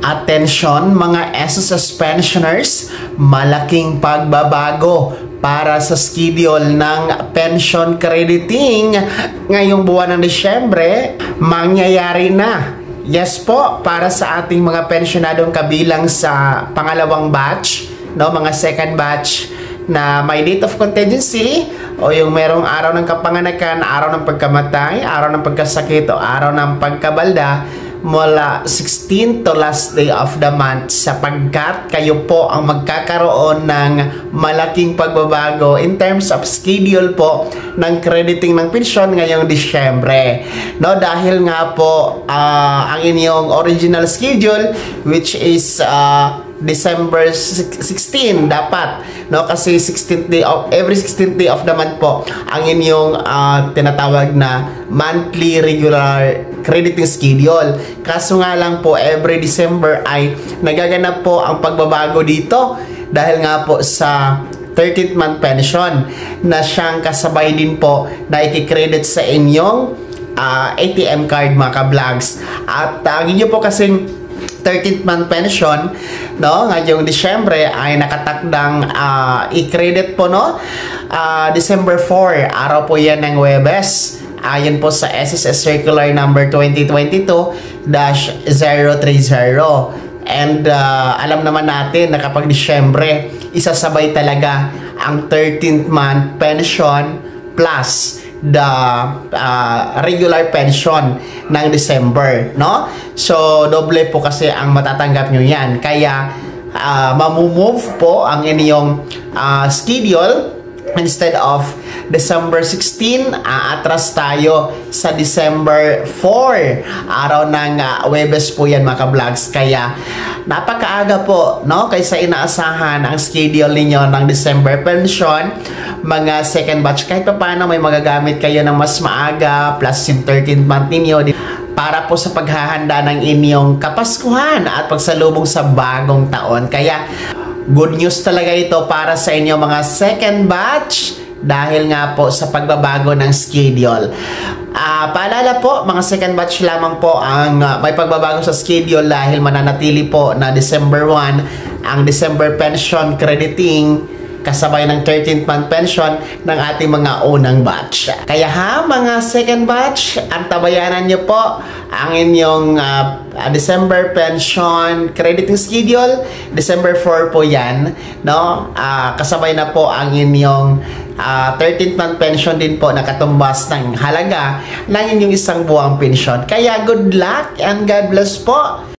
Attention mga SSS pensioners, malaking pagbabago para sa schedule ng pension crediting ngayong buwan ng Disyembre. Mangyayari na. Yes po, para sa ating mga pensionadong kabilang sa pangalawang batch, no, mga second batch na may date of contingency o yung merong araw ng kapanganakan, araw ng pagkamatay, araw ng pagkasakit o araw ng pagkabalda mula 16 to last day of the month, sapagkat kayo po ang magkakaroon ng malaking pagbabago in terms of schedule po ng crediting ng pensyon ngayong Disyembre, no, dahil nga po ang inyong original schedule, which is December 16 dapat, no, kasi 16th day of every 16th day of the month po ang inyong tinatawag na monthly regular crediting schedule. Kaso nga lang po every December ay nagaganap po ang pagbabago dito dahil nga po sa 13th month pension na siyang kasabay din po na i-credit sa inyong ATM card, mga ka-vlogs. At ang inyo po kasing 13th month pension, no, ngayong Disyembre ay nakatakdang i-credit po, no, December 4, araw po yan ng Huwebes, ayon po sa SSS Circular number 2022-030. And alam naman natin na kapag Disyembre, isasabay talaga ang 13th month pension plus the regular pension ng December, no? So doble po kasi ang matatanggap nyo yan, kaya mamumove po ang inyong schedule. Instead of December 16, atras tayo sa December 4, araw ng Huwebes po yan, mga ka-vlogs. Kaya napakaaga po, no, kaysa inaasahan ang schedule ninyo ng December pension, mga second batch. Kahit pa paano may magagamit kayo ng mas maaga plus yung 13th month ninyo para po sa paghahanda ng inyong Kapaskuhan at pagsalubong sa bagong taon. Kaya good news talaga ito para sa inyo mga second batch dahil nga po sa pagbabago ng schedule. Paalala po, mga second batch lamang po ang may pagbabago sa schedule dahil mananatili po na December 1 ang December pension crediting kasabay ng 13th month pension ng ating mga unang batch. Kaya mga second batch, antabayanan nyo po ang inyong December pension crediting schedule. December 4 po yan, no? Kasabay na po ang inyong 13th month pension din po na katumbas ng halaga ng inyong isang buwang pensyon. Kaya good luck and God bless po.